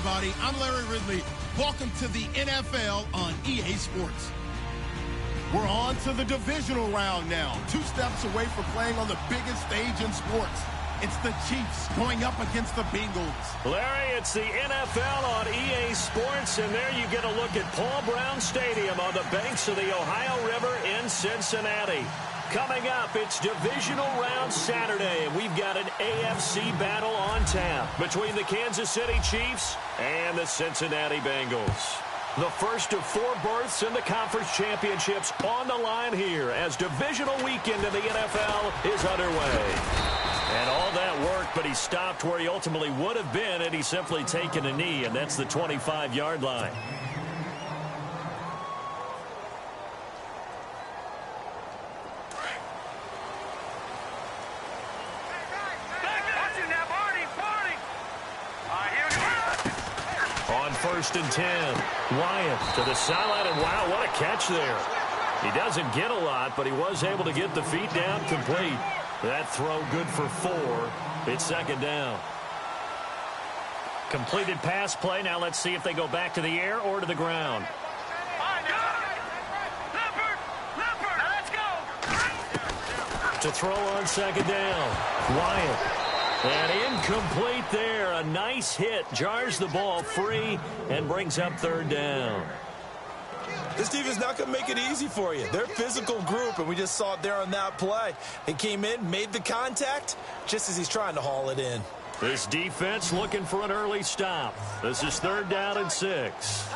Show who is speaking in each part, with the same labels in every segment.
Speaker 1: everybody. I'm Larry Ridley. Welcome to the NFL on EA Sports. We're on to the divisional round now. 2 steps away from playing on the biggest stage in sports. It's the Chiefs going up against the Bengals.
Speaker 2: Larry, it's the NFL on EA Sports, and there you get a look at Paul Brown Stadium on the banks of the Ohio River in Cincinnati. Coming up, it's divisional round Saturday, and we've got an AFC battle on tap between the Kansas City Chiefs and the Cincinnati Bengals. The first of 4 berths in the conference championships on the line here as divisional weekend in the NFL is underway. And all that work, but he stopped where he ultimately would have been had he simply taken a knee, and that's the 25-yard line. On 1st and 10, Wyatt to the sideline, and wow, what a catch there. He doesn't get a lot, but he was able to get the feet down complete. That throw good for 4. It's 2nd down. Completed pass play. Now let's see if they go back to the air or to the ground. To throw on 2nd down, Wyatt. And incomplete there. A nice hit. Jars the ball free and brings up 3rd down.
Speaker 3: This defense is not going to make it easy for you. They're a physical group, and we just saw it there on that play. They came in, made the contact, just as he's trying to haul it in.
Speaker 2: This defense looking for an early stop. This is 3rd down and 6.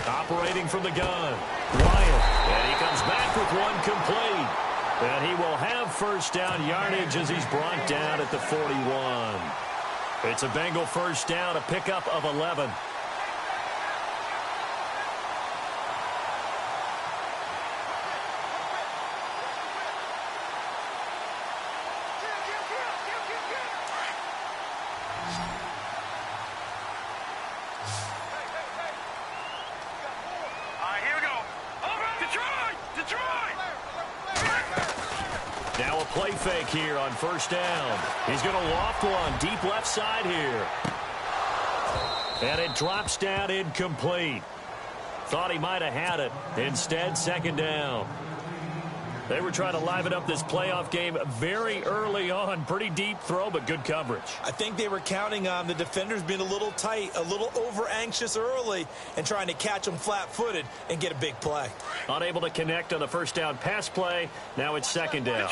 Speaker 2: Operating from the gun, Wyatt, and he comes back with one complete. And he will have 1st down yardage as he's brought down at the 41. It's a Bengal 1st down, a pickup of 11. Now a play fake here on 1st down. He's going to loft one deep left side here. And it drops down incomplete. Thought he might have had it. Instead, 2nd down. They were trying to liven up this playoff game very early on. Pretty deep throw, but good coverage.
Speaker 3: I think they were counting on the defenders being a little tight, a little over-anxious early, and trying to catch them flat-footed and get a big play.
Speaker 2: Unable to connect on the 1st down pass play. Now it's 2nd down.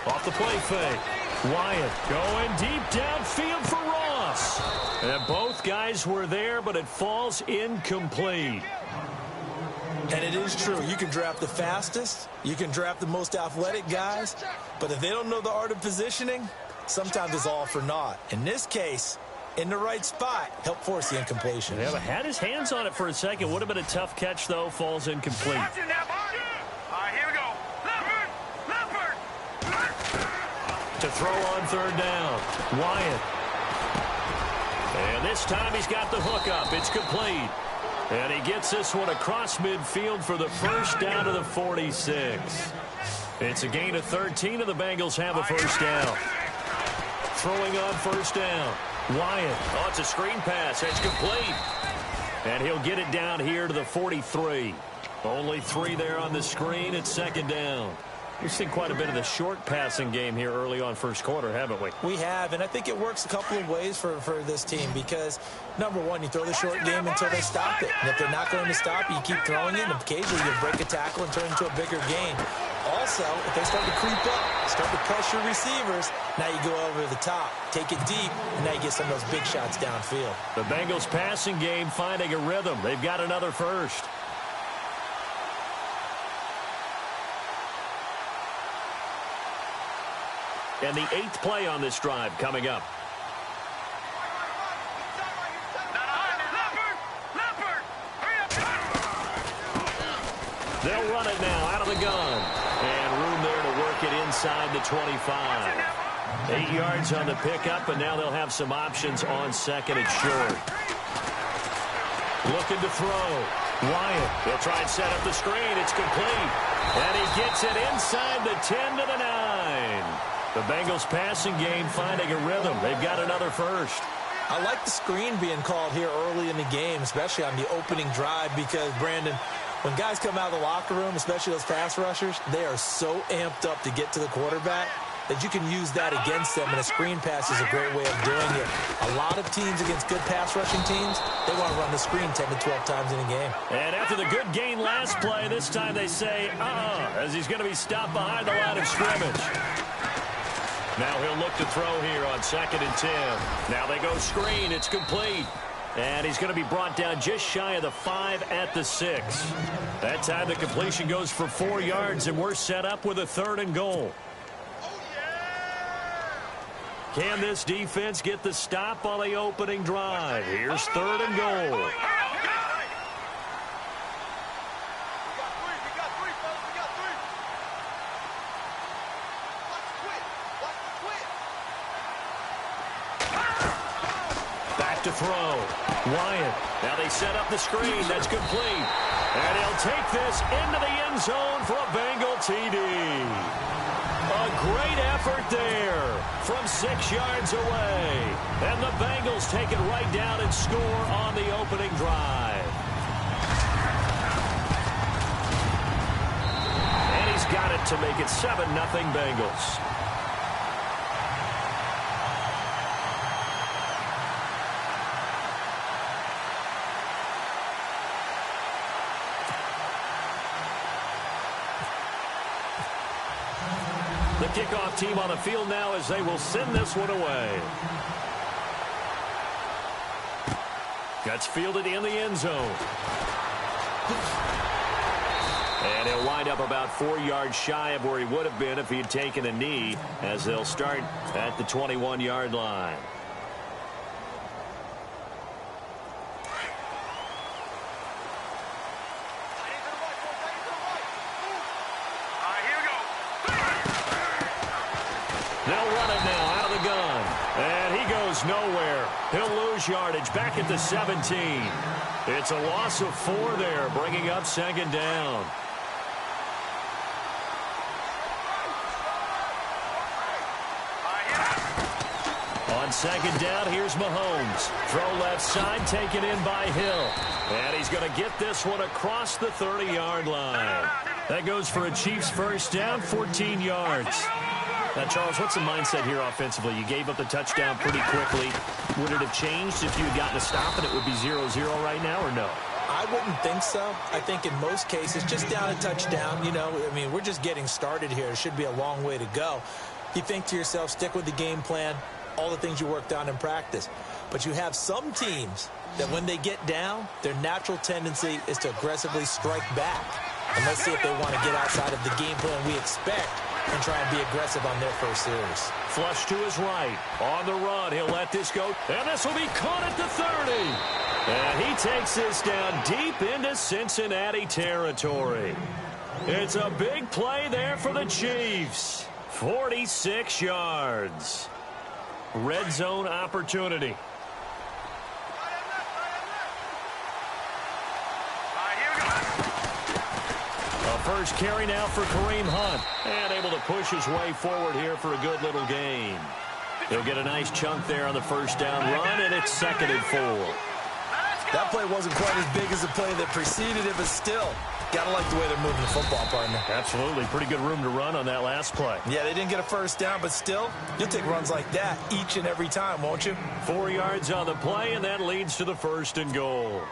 Speaker 2: Off the play fake. Wyatt going deep downfield for Ross. And both guys were there, but it falls incomplete.
Speaker 3: And it is true. You can draft the fastest. You can draft the most athletic guys. But if they don't know the art of positioning, sometimes it's all for naught. In this case, in the right spot, help force the incompletion.
Speaker 2: Yeah, but had his hands on it for a second. Would have been a tough catch, though. Falls incomplete. To throw on 3rd down, Wyatt. And this time he's got the hook up. It's complete. And he gets this one across midfield for the 1st down to the 46. It's a gain of 13, and the Bengals have a 1st down. Throwing on 1st down, Wyatt. Oh, it's a screen pass. It's complete. And he'll get it down here to the 43. Only 3 there on the screen. It's 2nd down. We've seen quite a bit of the short passing game here early on 1st quarter, haven't we?
Speaker 3: We have, and I think it works a couple of ways for this team because, number one, you throw the short game until they stop it. And if they're not going to stop it, you keep throwing it, and occasionally you break a tackle and turn it into a bigger gain. Also, if they start to creep up, start to pressure receivers, now you go over the top, take it deep, and now you get some of those big shots downfield.
Speaker 2: The Bengals passing game finding a rhythm. They've got another 1st. And the 8th play on this drive coming up. They'll run it now out of the gun. And room there to work it inside the 25. 8 yards on the pickup, and now they'll have some options on second and short. Looking to throw. Wyatt, he'll try and set up the screen. It's complete. And he gets it inside the 10 to the 9. The Bengals passing game finding a rhythm. They've got another first.
Speaker 3: I like the screen being called here early in the game, especially on the opening drive, because, Brandon, when guys come out of the locker room, especially those pass rushers, they are so amped up to get to the quarterback that you can use that against them, and a screen pass is a great way of doing it. A lot of teams against good pass rushing teams, they want to run the screen 10 to 12 times in a game.
Speaker 2: And after the good gain last play, this time they say, as he's going to be stopped behind the line of scrimmage. Now he'll look to throw here on second and 10. Now they go screen. It's complete. And he's going to be brought down just shy of the 5 at the 6. That time the completion goes for 4 yards, and we're set up with a 3rd and goal. Can this defense get the stop on the opening drive? Here's 3rd and goal. Back to throw. Wyatt. Now they set up the screen. That's complete. And he'll take this into the end zone for a Bengal TD. A great effort there from 6 yards away. And the Bengals take it right down and score on the opening drive. And he's got it to make it 7-0 Bengals. The kickoff team on the field now as they will send this one away. Gets fielded in the end zone. And he'll wind up about 4 yards shy of where he would have been if he had taken a knee, as they'll start at the 21-yard line. They'll run it now out of the gun. And he goes nowhere. He'll lose yardage back at the 17. It's a loss of 4 there, bringing up 2nd down. On 2nd down, here's Mahomes. Throw left side, taken in by Hill. And he's going to get this one across the 30-yard line. That goes for a Chiefs first down, 14 yards. Now, Charles, what's the mindset here offensively? You gave up the touchdown pretty quickly. Would it have changed if you had gotten a stop and it would be 0-0 right now, or no?
Speaker 3: I wouldn't think so. I think in most cases, just down a touchdown, you know, I mean, we're just getting started here. It should be a long way to go. You think to yourself, stick with the game plan, all the things you worked on in practice. But you have some teams that when they get down, their natural tendency is to aggressively strike back. And let's see if they want to get outside of the game plan we expect and try and be aggressive on their first series.
Speaker 2: Flush to his right. On the run, he'll let this go. And this will be caught at the 30. And he takes this down deep into Cincinnati territory. It's a big play there for the Chiefs. 46 yards. Red zone opportunity. First carry now for Kareem Hunt. And able to push his way forward here for a good little gain. He'll get a nice chunk there on the first down run, and it's 2nd and 4.
Speaker 3: That play wasn't quite as big as the play that preceded it, but still, gotta like the way they're moving the football, partner.
Speaker 2: Absolutely. Pretty good room to run on that last play.
Speaker 3: Yeah, they didn't get a first down, but still, you'll take runs like that each and every time, won't you?
Speaker 2: 4 yards on the play, and that leads to the 1st and goal.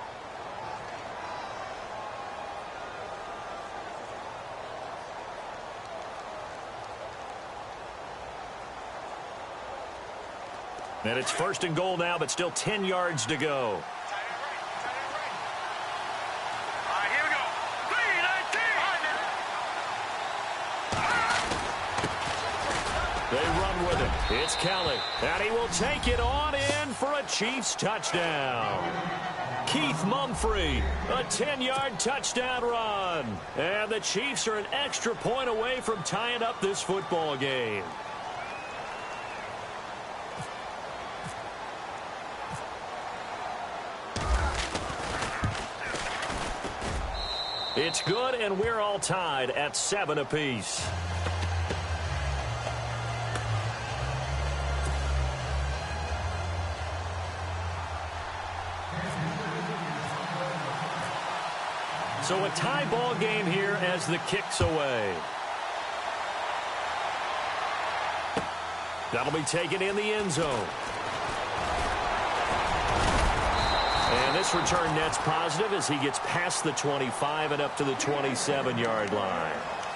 Speaker 2: And it's 1st and goal now, but still 10 yards to go. They run with it. It's Kelly. And he will take it on in for a Chiefs touchdown. Keith Mumphrey, a 10-yard touchdown run. And the Chiefs are an extra point away from tying up this football game. It's good, and we're all tied at 7 apiece. So a tie ball game here as the kick's away. That'll be taken in the end zone. And this return net's positive as he gets past the 25 and up to the 27-yard line.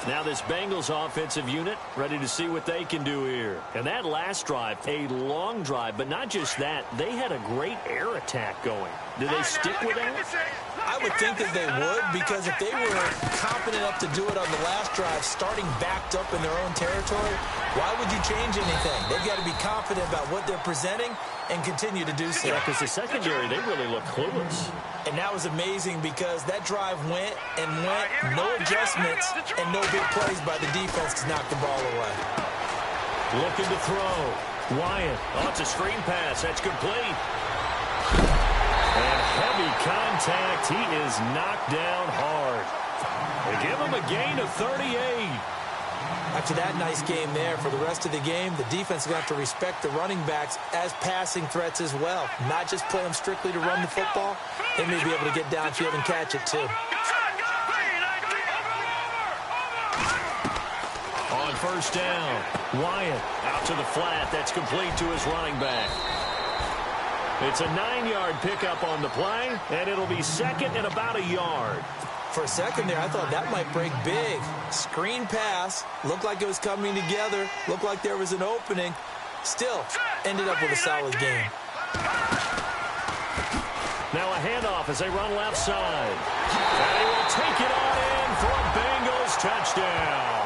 Speaker 2: Now this Bengals offensive unit ready to see what they can do here. And that last drive, a long drive, but not just that. They had a great air attack going. Do they stick with that?
Speaker 3: I would think that they would, because if they were confident enough to do it on the last drive, starting backed up in their own territory, why would you change anything? They've got to be confident about what they're presenting and continue to do so.
Speaker 2: Yeah, because the secondary, they really look clueless.
Speaker 3: And that was amazing because that drive went and went, no adjustments, and no big plays by the defense to knock the ball away.
Speaker 2: Looking to throw. Wyatt. Oh, it's a screen pass. That's complete. And heavy contact. He is knocked down hard. They give him a gain of 38.
Speaker 3: After that nice game there, for the rest of the game, the defense is going to have to respect the running backs as passing threats as well. Not just play them strictly to run the football. They may be able to get downfield and catch it too.
Speaker 2: On first down, Wyatt out to the flat. That's complete to his running back. It's a 9-yard pickup on the play, and it'll be second and about a yard.
Speaker 3: For a second there, I thought that might break big. Screen pass. Looked like it was coming together. Looked like there was an opening. Still, ended up with a solid game.
Speaker 2: Now a handoff as they run left side. And he will take it on in for a Bengals touchdown.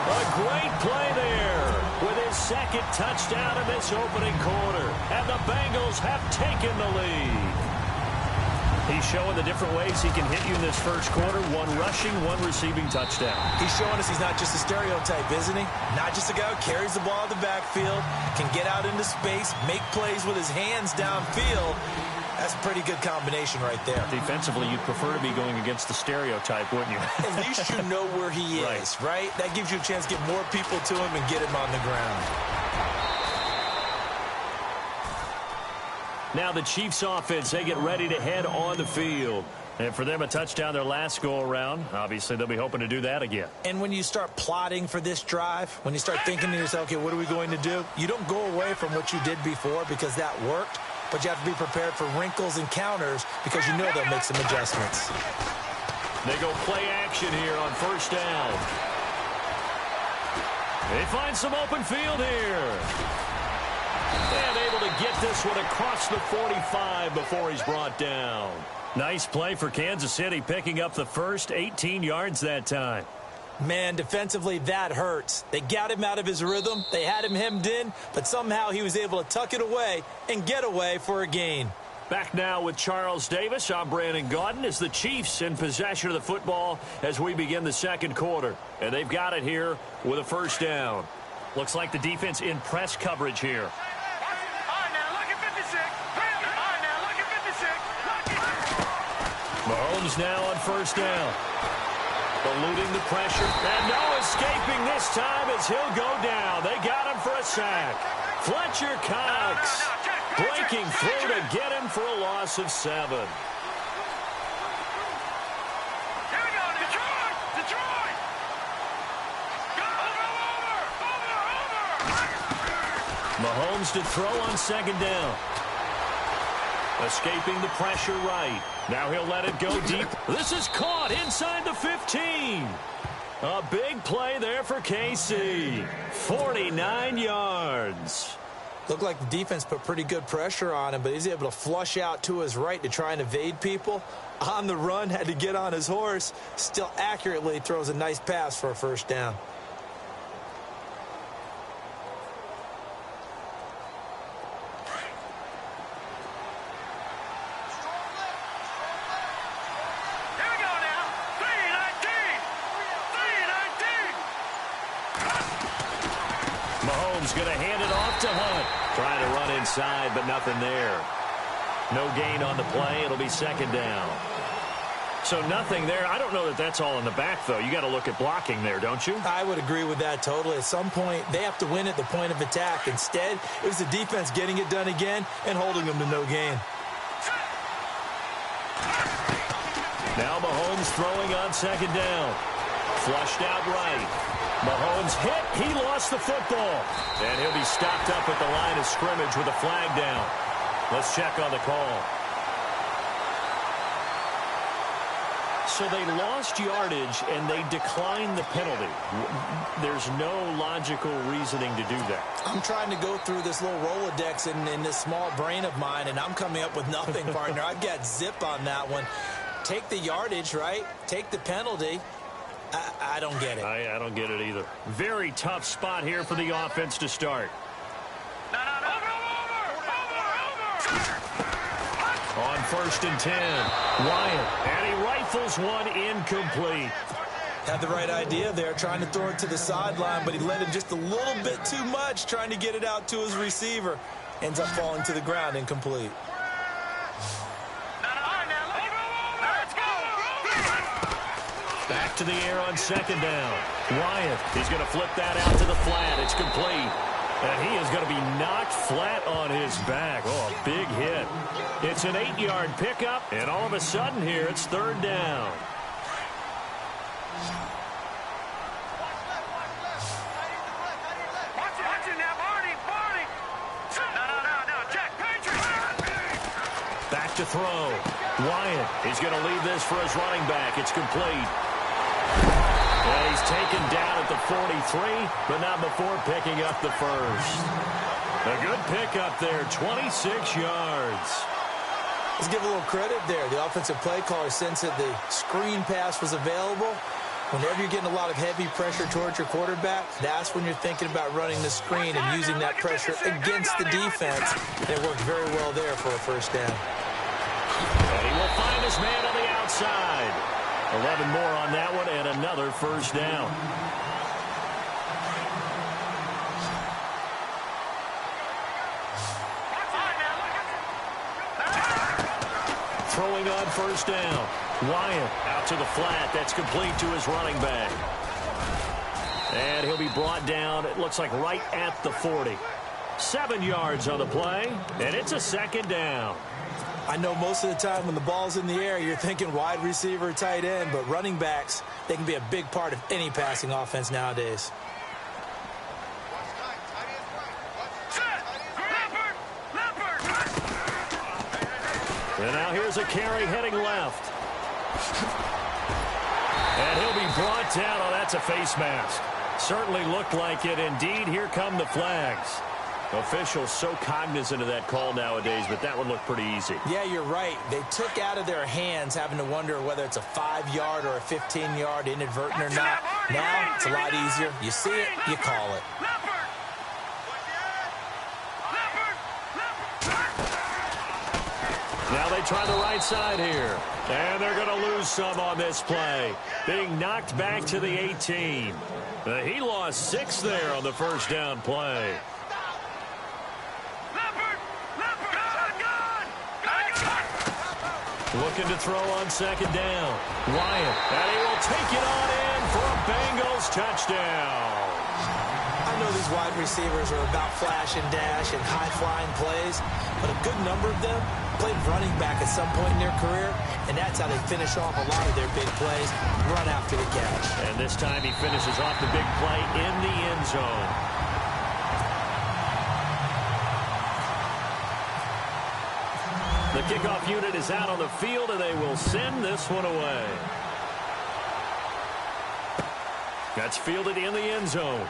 Speaker 2: A great play there with his second touchdown in this opening quarter. And the Bengals have taken the lead. He's showing the different ways he can hit you in this first quarter. One rushing, one receiving touchdown.
Speaker 3: He's showing us he's not just a stereotype, isn't he? Not just a guy who carries the ball in the backfield, can get out into space, make plays with his hands downfield. That's a pretty good combination right there.
Speaker 2: Defensively, you'd prefer to be going against the stereotype, wouldn't you?
Speaker 3: At least you know where he is, right? That gives you a chance to get more people to him and get him on the ground.
Speaker 2: Now the Chiefs offense, they get ready to head on the field. And for them, a touchdown their last go-around. Obviously, they'll be hoping to do that again.
Speaker 3: And when you start plotting for this drive, when you start thinking to yourself, okay, what are we going to do? You don't go away from what you did before because that worked, but you have to be prepared for wrinkles and counters because you know they'll make some adjustments.
Speaker 2: They go play action here on first down. They find some open field here. And able to get this one across the 45 before he's brought down. Nice play for Kansas City, picking up the first 18 yards that time.
Speaker 3: Man, defensively, that hurts. They got him out of his rhythm. They had him hemmed in, but somehow he was able to tuck it away and get away for a gain.
Speaker 2: Back now with Charles Davis. I'm Brandon Gaudin as the Chiefs in possession of the football as we begin the second quarter. And they've got it here with a first down. Looks like the defense in press coverage here. Mahomes now on first down. Eluding the pressure. And no escaping this time as he'll go down. They got him for a sack. Fletcher Cox breaking through to get him for a loss of 7.
Speaker 4: Here we go, Detroit! Detroit! Over!
Speaker 2: Mahomes to throw on second down. Escaping the pressure right. Now he'll let it go deep. This is caught inside the 15. A big play there for KC. 49 yards.
Speaker 3: Looked like the defense put pretty good pressure on him, but he's able to flush out to his right to try and evade people. On the run, had to get on his horse. Still accurately throws a nice pass for a first down.
Speaker 2: Going to hand it off to Hunt. Trying to run inside, but nothing there. No gain on the play. It'll be second down. So nothing there. I don't know that that's all in the back, though. You got to look at blocking there, don't you?
Speaker 3: I would agree with that totally. At some point, they have to win at the point of attack. Instead, it was the defense getting it done again and holding them to no gain.
Speaker 2: Now Mahomes throwing on second down. Flushed out right. Mahomes hit. He lost the football. And he'll be stopped up at the line of scrimmage with a flag down. Let's check on the call. So they lost yardage, and they declined the penalty. There's no logical reasoning to do that.
Speaker 3: I'm trying to go through this little Rolodex in this small brain of mine, and I'm coming up with nothing, partner. I've got zip on that one. Take the yardage, right? Take the penalty. I don't get it.
Speaker 2: I don't get it either. Very tough spot here for the offense to start.
Speaker 4: No.
Speaker 2: On 1st and 10, Wyatt, and he rifles one incomplete.
Speaker 3: Had the right idea there, trying to throw it to the sideline, but he let him just a little bit too much, trying to get it out to his receiver. Ends up falling to the ground, incomplete.
Speaker 2: Back to the air on second down. Wyatt, he's going to flip that out to the flat. It's complete. And he is going to be knocked flat on his back. Oh, a big hit. It's an 8-yard pickup, and all of a sudden here, it's 3rd down.
Speaker 4: Watch it now, Barney. No, check.
Speaker 2: Back to throw. Wyatt, he's going to leave this for his running back. It's complete. And he's taken down at the 43, but not before picking up the first. A good pickup there, 26 yards.
Speaker 3: Let's give a little credit there. The offensive play caller sensed that the screen pass was available. Whenever you're getting a lot of heavy pressure towards your quarterback, that's when you're thinking about running the screen and using that pressure against the defense. And it worked very well there for a 1st down.
Speaker 2: And he will find his man on the outside. 11 more on that one, and another 1st down. Throwing on 1st down. Wyatt out to the flat. That's complete to his running back. And he'll be brought down, it looks like right at the 40. 7 yards on the play, and it's a 2nd down.
Speaker 3: I know most of the time when the ball's in the air, you're thinking wide receiver, tight end, but running backs, they can be a big part of any passing offense nowadays.
Speaker 2: And now here's a carry heading left. And he'll be brought down. Oh, that's a face mask. Certainly looked like it. Indeed, here come the flags. Officials so cognizant of that call nowadays, but that would look pretty easy.
Speaker 3: Yeah, you're right. They took out of their hands having to wonder whether it's a 5-yard or a 15-yard inadvertent or not. Now, it's a lot easier. You see it, you call it.
Speaker 2: Now they try the right side here. And they're going to lose some on this play. Being knocked back to the 18. He lost 6 there on the 1st down play. Looking to throw on 2nd down. Wyatt, and he will take it on in for a Bengals touchdown.
Speaker 3: I know these wide receivers are about flash and dash and high-flying plays, but a good number of them played running back at some point in their career, and that's how they finish off a lot of their big plays, run after the catch.
Speaker 2: And this time he finishes off the big play in the end zone. The kickoff unit is out on the field, and they will send this one away. That's fielded in the end zone.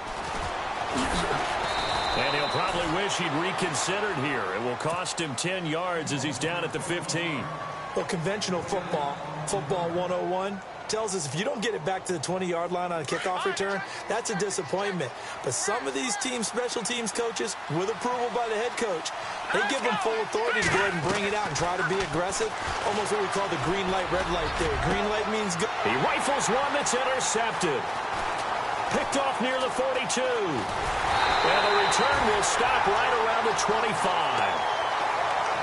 Speaker 2: And he'll probably wish he'd reconsidered here. It will cost him 10 yards as he's down at the 15.
Speaker 3: Well, conventional football 101, tells us if you don't get it back to the 20-yard line on a kickoff return, that's a disappointment. But some of these special teams coaches, with approval by the head coach, they give them full authority to go ahead and bring it out and try to be aggressive. Almost what we call the green light, red light theory. Green light means go.
Speaker 2: He rifles one that's intercepted. Picked off near the 42. And the return will stop right around the 25.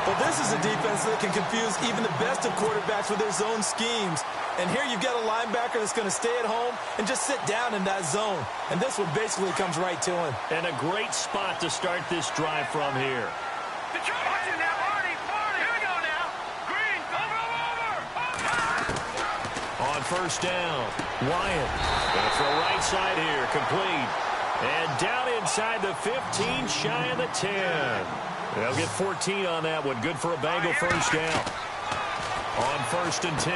Speaker 3: Well, this is a defense that can confuse even the best of quarterbacks with their zone schemes. And here you've got a linebacker that's going to stay at home and just sit down in that zone. And this one basically comes right to him.
Speaker 2: And a great spot to start this drive from here.
Speaker 4: Watching now, Marty. Here we go now. Green, over.
Speaker 2: On first down, Wyatt. Gonna throw right side here, complete. And down inside the 15, shy of the 10. They'll get 14 on that one. Good for a Bengal first down. On first and 10,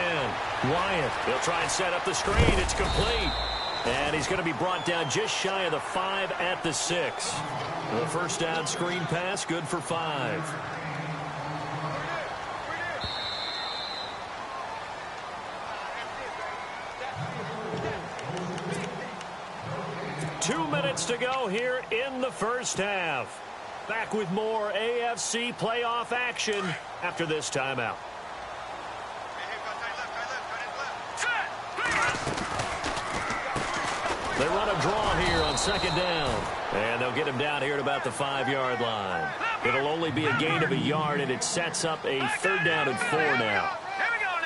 Speaker 2: Wyatt. He'll try and set up the screen. It's complete. And he's going to be brought down just shy of the 5 at the 6. The first down screen pass, good for 5. Two minutes to go here in the first half. Back with more AFC playoff action after this timeout. They run a draw here on second down. And they'll get him down here at about the 5-yard line. It'll only be a gain of a yard, and it sets up a 3rd down and 4 now.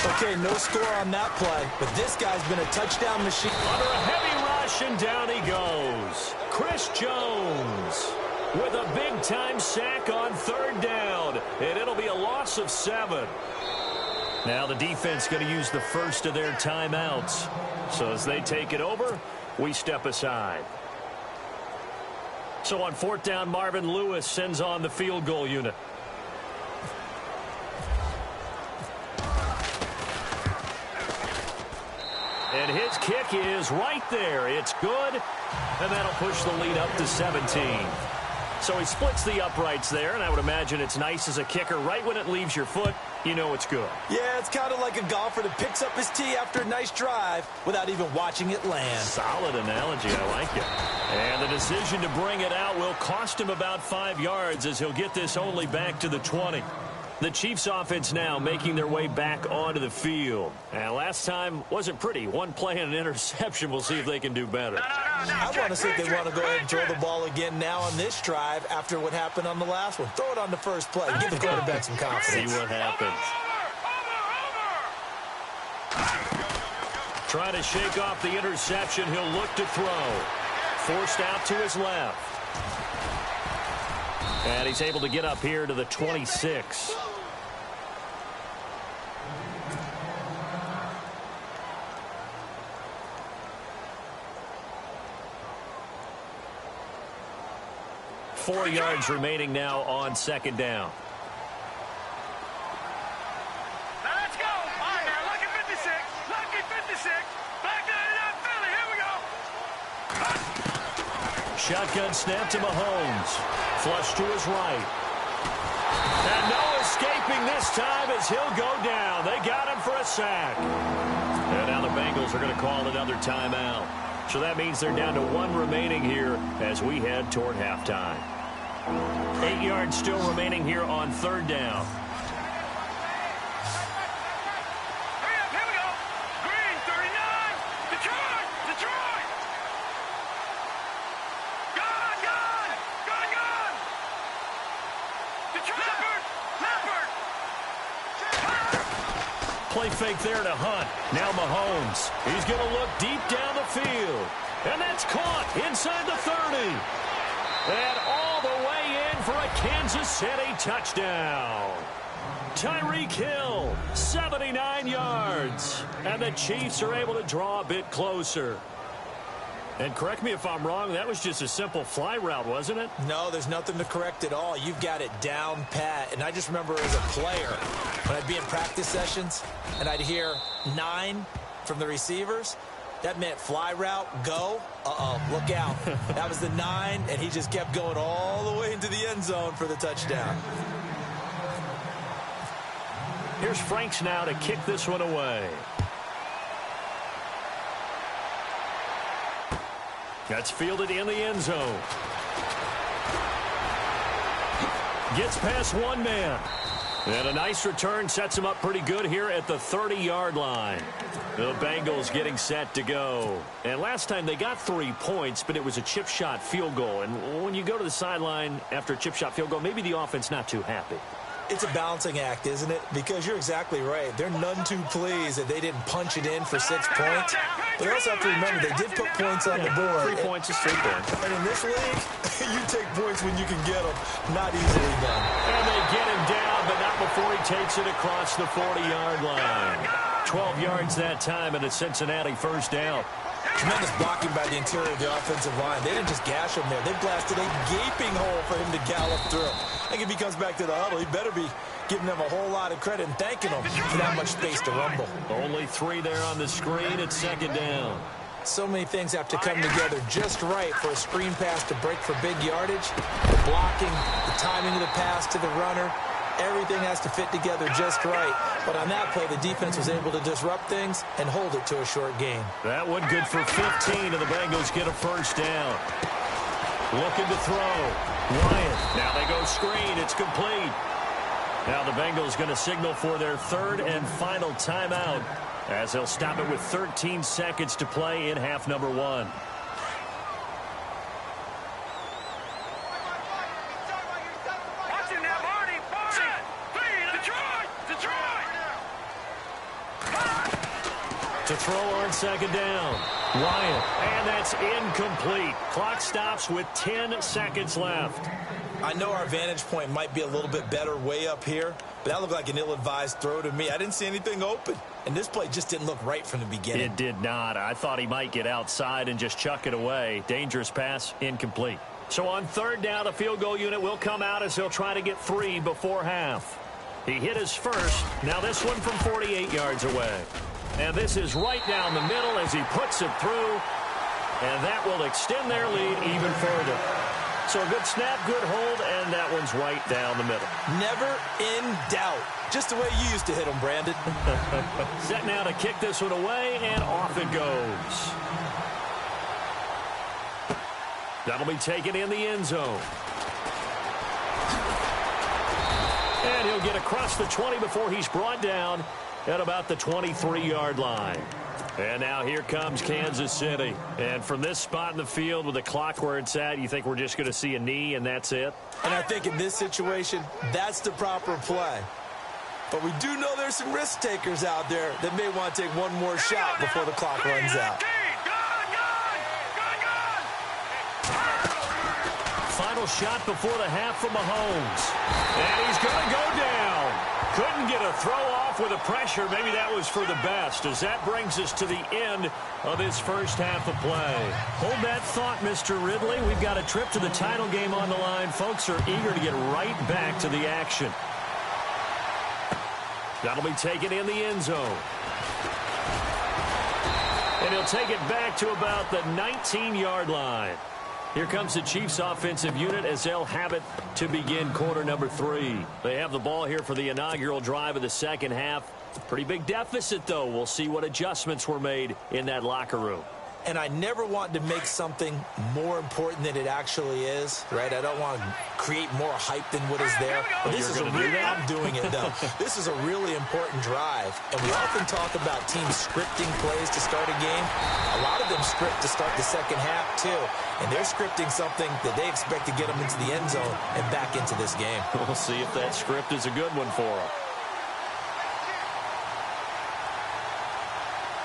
Speaker 3: Okay, no score on that play, but this guy's been a touchdown machine.
Speaker 2: Under a heavy rush, and down he goes. Chris Jones with a big-time sack on 3rd down, and it'll be a loss of 7. Now the defense going to use the first of their timeouts. So as they take it over, we step aside. So on 4th down, Marvin Lewis sends on the field goal unit. And his kick is right there. It's good, and that'll push the lead up to 17. So he splits the uprights there, and I would imagine it's nice as a kicker. Right when it leaves your foot, you know it's good.
Speaker 3: Yeah, it's kind of like a golfer that picks up his tee after a nice drive without even watching it land.
Speaker 2: Solid analogy. I like it. And the decision to bring it out will cost him about 5 yards as he'll get this only back to the 20. The Chiefs offense now making their way back onto the field. And last time wasn't pretty. One play and an interception. We'll see if they can do better.
Speaker 3: I want to see if they want to go ahead and throw the ball again now on this drive after what happened on the last one. Throw it on the first play. Give the quarterback some confidence.
Speaker 2: See what happens. Trying to shake off the interception. He'll look to throw. Forced out to his left. And he's able to get up here to the 26. Four yards remaining now on second down.
Speaker 4: Now let's go. All right, now, lucky 56. Lucky 56. Back to the Philly. Here we go.
Speaker 2: Shotgun snap to Mahomes. Flush to his right. And no escaping this time as he'll go down. They got him for a sack. And now the Bengals are going to call another timeout. So that means they're down to 1 remaining here as we head toward halftime. 8 yards still remaining here on 3rd down.
Speaker 4: Hurry up, here we go. Green, 39. Detroit, Detroit. Gone. Detroit, Leopard.
Speaker 2: Play fake there to Hunt. Now Mahomes. He's going to look deep down the field. And that's caught inside the 30. And all the way in for a Kansas City touchdown. Tyreek Hill, 79 yards. And the Chiefs are able to draw a bit closer. And correct me if I'm wrong, that was just a simple fly route, wasn't it?
Speaker 3: No, there's nothing to correct at all. You've got it down pat. And I just remember as a player, when I'd be in practice sessions and I'd hear 9 from the receivers, that meant fly route, go. Look out. That was the 9, and he just kept going all the way into the end zone for the touchdown.
Speaker 2: Here's Franks now to kick this one away. That's fielded in the end zone. Gets past one man. And a nice return sets him up pretty good here at the 30-yard line. The Bengals getting set to go. And last time they got 3 points, but it was a chip shot field goal. And when you go to the sideline after a chip shot field goal, maybe the offense not too happy.
Speaker 3: It's a balancing act, isn't it? Because you're exactly right. They're none too pleased that they didn't punch it in for 6 points. But they also have to remember they did put points on the board.
Speaker 2: 3 points is 3 points.
Speaker 3: And in this league, you take points when you can get them. Not easily done.
Speaker 2: And they get him down, but not before he takes it across the 40-yard line. 12 yards that time, and a Cincinnati first down.
Speaker 3: Tremendous blocking by the interior of the offensive line. They didn't just gash him there. They blasted a gaping hole for him to gallop through. I think if he comes back to the huddle, he better be giving them a whole lot of credit and thanking them for that much space to rumble.
Speaker 2: Only 3 there on the screen at second down.
Speaker 3: So many things have to come together just right for a screen pass to break for big yardage. The blocking, the timing of the pass to the runner, everything has to fit together just right. But on that play, the defense was able to disrupt things and hold it to a short gain.
Speaker 2: That one good for 15, and the Bengals get a first down. Looking to throw. Wyatt. Now they go screen. It's complete. Now the Bengals going to signal for their third and final timeout as they'll stop it with 13 seconds to play in half number 1. To throw on second down. Wyatt. And that's incomplete. Clock stops with 10 seconds left.
Speaker 3: I know our vantage point might be a little bit better way up here, but that looked like an ill-advised throw to me. I didn't see anything open, and this play just didn't look right from the beginning.
Speaker 2: It did not. I thought he might get outside and just chuck it away. Dangerous pass, incomplete. So on third down, the field goal unit will come out as they'll try to get 3 before half. He hit his first. Now this one from 48 yards away. And this is right down the middle as he puts it through. And that will extend their lead even further. So a good snap, good hold, and that one's right down the middle.
Speaker 3: Never in doubt. Just the way you used to hit them, Brandon.
Speaker 2: Set now to kick this one away, and off it goes. That'll be taken in the end zone. And he'll get across the 20 before he's brought down at about the 23-yard line. And now here comes Kansas City. And from this spot in the field with the clock where it's at, you think we're just going to see a knee and that's it?
Speaker 3: And I think in this situation, that's the proper play. But we do know there's some risk takers out there that may want to take one more shot before the clock runs out.
Speaker 2: Final shot before the half from Mahomes. And he's going to go down. Couldn't get a throw off with the pressure. Maybe that was for the best, as that brings us to the end of this first half of play. Hold that thought, Mr. Ridley. We've got a trip to the title game on the line. Folks are eager to get right back to the action. That'll be taken in the end zone. And he'll take it back to about the 19-yard line. Here comes the Chiefs offensive unit as they'll have it to begin quarter number 3. They have the ball here for the inaugural drive of the second half. Pretty big deficit, though. We'll see what adjustments were made in that locker room.
Speaker 3: And I never want to make something more important than it actually is, right? I don't want to create more hype than what is there. But this is a real, I'm doing it, though. This is a really important drive. And we often talk about teams scripting plays to start a game. A lot of them script to start the second half, too. And they're scripting something that they expect to get them into the end zone and back into this game.
Speaker 2: We'll see if that script is a good one for them.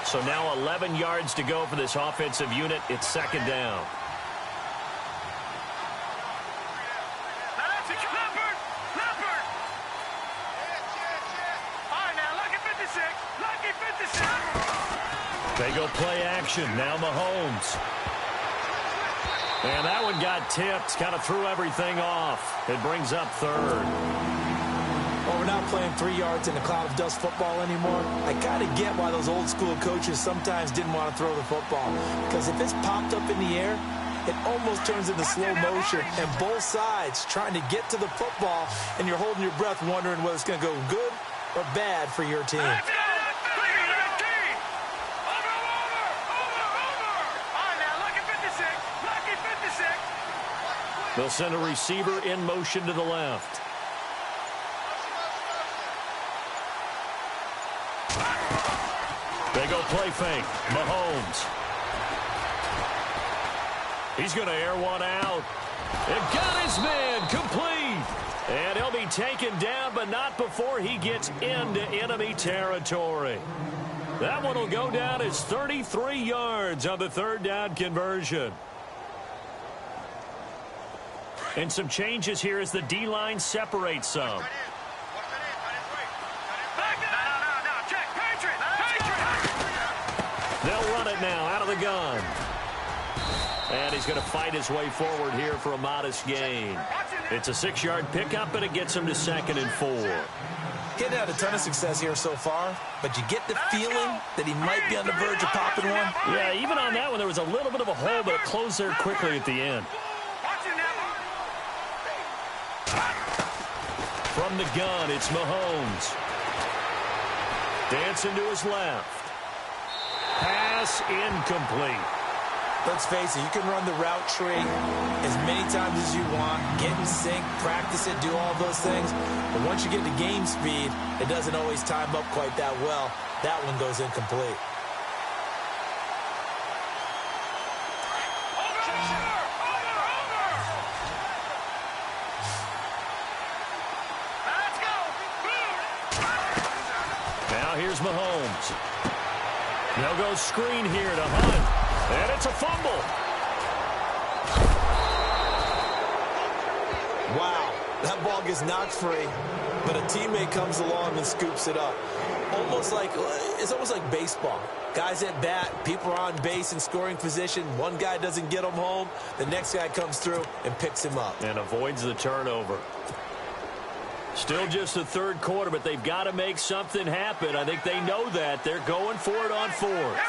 Speaker 2: So now 11 yards to go for this offensive unit. It's second down. They go play action. Now Mahomes. And that one got tipped. Kind of threw everything off. It brings up third.
Speaker 3: Well, we're not playing 3 yards in a cloud of dust football anymore. I kind of get why those old school coaches sometimes didn't want to throw the football. Because if it's popped up in the air, it almost turns into slow motion. And both sides trying to get to the football, and you're holding your breath wondering whether it's going to go good or bad for your team.
Speaker 2: They'll send a receiver in motion to the left. They go play fake. Mahomes. He's going to air one out. And got his man complete. And he'll be taken down, but not before he gets into enemy territory. That one will go down as 33 yards on the third down conversion. And some changes here as the D-line separates some. They'll run it now out of the gun. And he's going to fight his way forward here for a modest gain. It's a 6-yard pickup, and it gets him to 2nd and 4.
Speaker 3: Getting had a ton of success here so far, but you get the feeling that he might be on the verge of popping one.
Speaker 2: Yeah, even on that one, there was a little bit of a hole, but it closed there quickly at the end. From the gun, it's Mahomes. Dancing to his left. Pass incomplete.
Speaker 3: Let's face it, you can run the route tree as many times as you want, get in sync, practice it, do all those things. But once you get to game speed, it doesn't always time up quite that well. That one goes incomplete.
Speaker 2: Now here's Mahomes. They'll go screen here to Hunt. And it's a fumble.
Speaker 3: Wow, that ball gets knocked free, but a teammate comes along and scoops it up. It's almost like baseball. Guys at bat, people are on base in scoring position. One guy doesn't get him home. The next guy comes through and picks him up.
Speaker 2: And avoids the turnover. Still just the third quarter, but they've got to make something happen. I think they know that. They're going for it on 4th.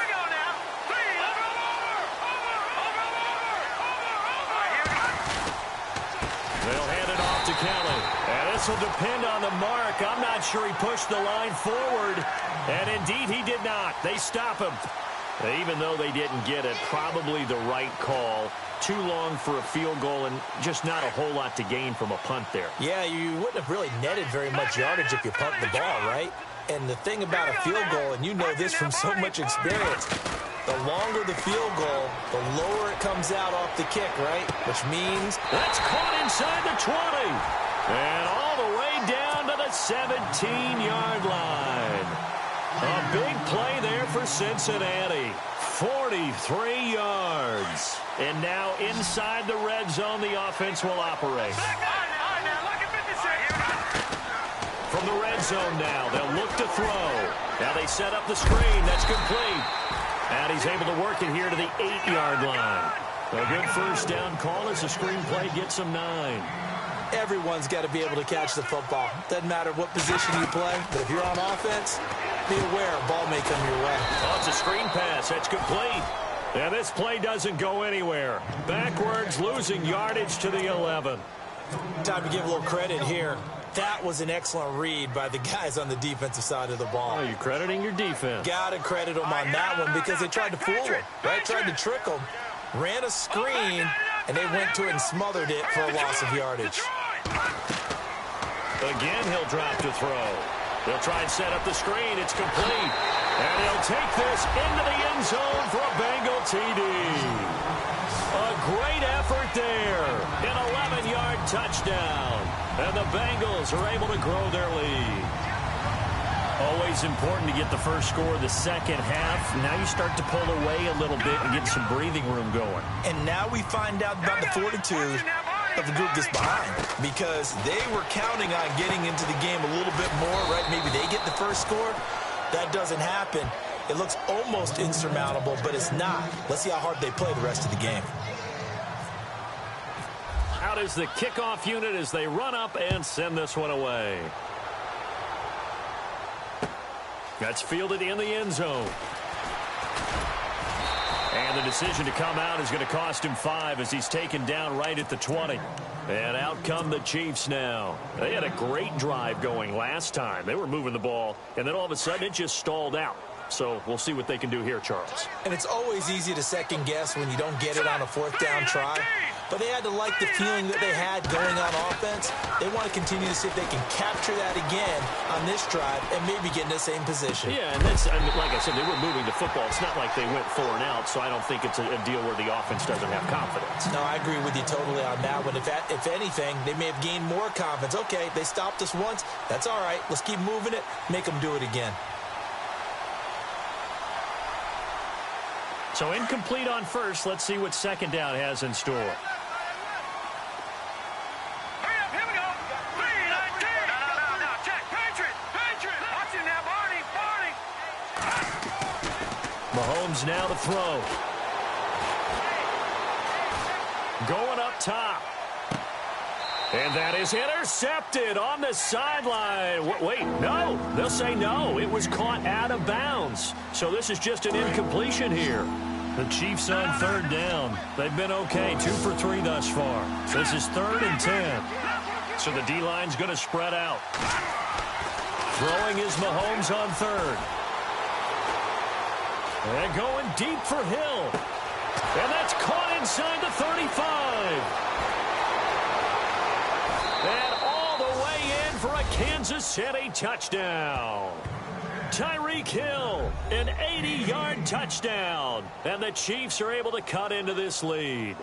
Speaker 2: They'll hand it off to Kelly. And this will depend on the mark. I'm not sure he pushed the line forward. And indeed, he did not. They stop him. Even though they didn't get it, probably the right call. Too long for a field goal and just not a whole lot to gain from a punt there.
Speaker 3: Yeah, you wouldn't have really netted very much yardage if you punt the ball, right? And the thing about a field goal, and you know this from so much experience, the longer the field goal, the lower it comes out off the kick, right? Which means
Speaker 2: that's caught inside the 20. And all the way down to the 17-yard line. A big play there for Cincinnati. 43 yards. And now inside the red zone, the offense will operate. From the red zone now, they'll look to throw. Now they set up the screen. That's complete. And he's able to work it here to the 8-yard line. A good first down call as the screen play gets him 9.
Speaker 3: Everyone's got to be able to catch the football. Doesn't matter what position you play, but if you're on offense, be aware a ball may come your way.
Speaker 2: Oh, it's a screen pass. That's complete. And this play doesn't go anywhere. Backwards, losing yardage to the 11.
Speaker 3: Time to give a little credit here. That was an excellent read by the guys on the defensive side of the ball.
Speaker 2: Oh, you're crediting your defense.
Speaker 3: Got to credit them on that one because they tried to fool him, right? Tried to trick him. Ran a screen, and they went to it and smothered it for a loss of yardage.
Speaker 2: Again, he'll drop to throw. They'll try and set up the screen. It's complete. And he'll take this into the end zone for a Bengal TD. A great effort there. An 11-yard touchdown. And the Bengals are able to grow their lead. Always important to get the first score of the second half. Now you start to pull away a little bit and get some breathing room going.
Speaker 3: And now we find out about the fortitude of the group that's behind, because they were counting on getting into the game a little bit more, right? Maybe they get the first score. That doesn't happen. It looks almost insurmountable, but it's not. Let's see how hard they play the rest of the game.
Speaker 2: Out is the kickoff unit as they run up and send this one away. That's fielded in the end zone. And the decision to come out is going to cost him 5 as he's taken down right at the 20. And out come the Chiefs now. They had a great drive going last time. They were moving the ball, and then all of a sudden it just stalled out. So we'll see what they can do here, Charles.
Speaker 3: And it's always easy to second guess when you don't get it on a 4th down try. but they had to like the feeling that they had going on offense. They want to continue to see if they can capture that again on this drive and maybe get in the same position.
Speaker 2: Yeah, and that's, I mean, like I said, they were moving the football. It's not like they went 4 and out, so I don't think it's a deal where the offense doesn't have confidence.
Speaker 3: No, I agree with you totally on that one. If anything, they may have gained more confidence. Okay, they stopped us once. That's all right. Let's keep moving it. Make them do it again.
Speaker 2: So incomplete on first. Let's see what second down has in store.
Speaker 4: Hurry up, here we go. 3-19. No, check. Patriot. Watch it now, Barney.
Speaker 2: Mahomes now to throw. Going up top. And that is intercepted on the sideline. Wait, no. They'll say no. It was caught out of bounds. So this is just an incompletion here. The Chiefs on third down. They've been okay. 2 for 3 thus far. This is 3rd and 10. So the D-line's going to spread out. Throwing is Mahomes on third. And going deep for Hill. And that's caught inside the 35. And all the way in for a Kansas City touchdown. Tyreek Hill, an 80-yard touchdown. And the Chiefs are able to cut into this lead.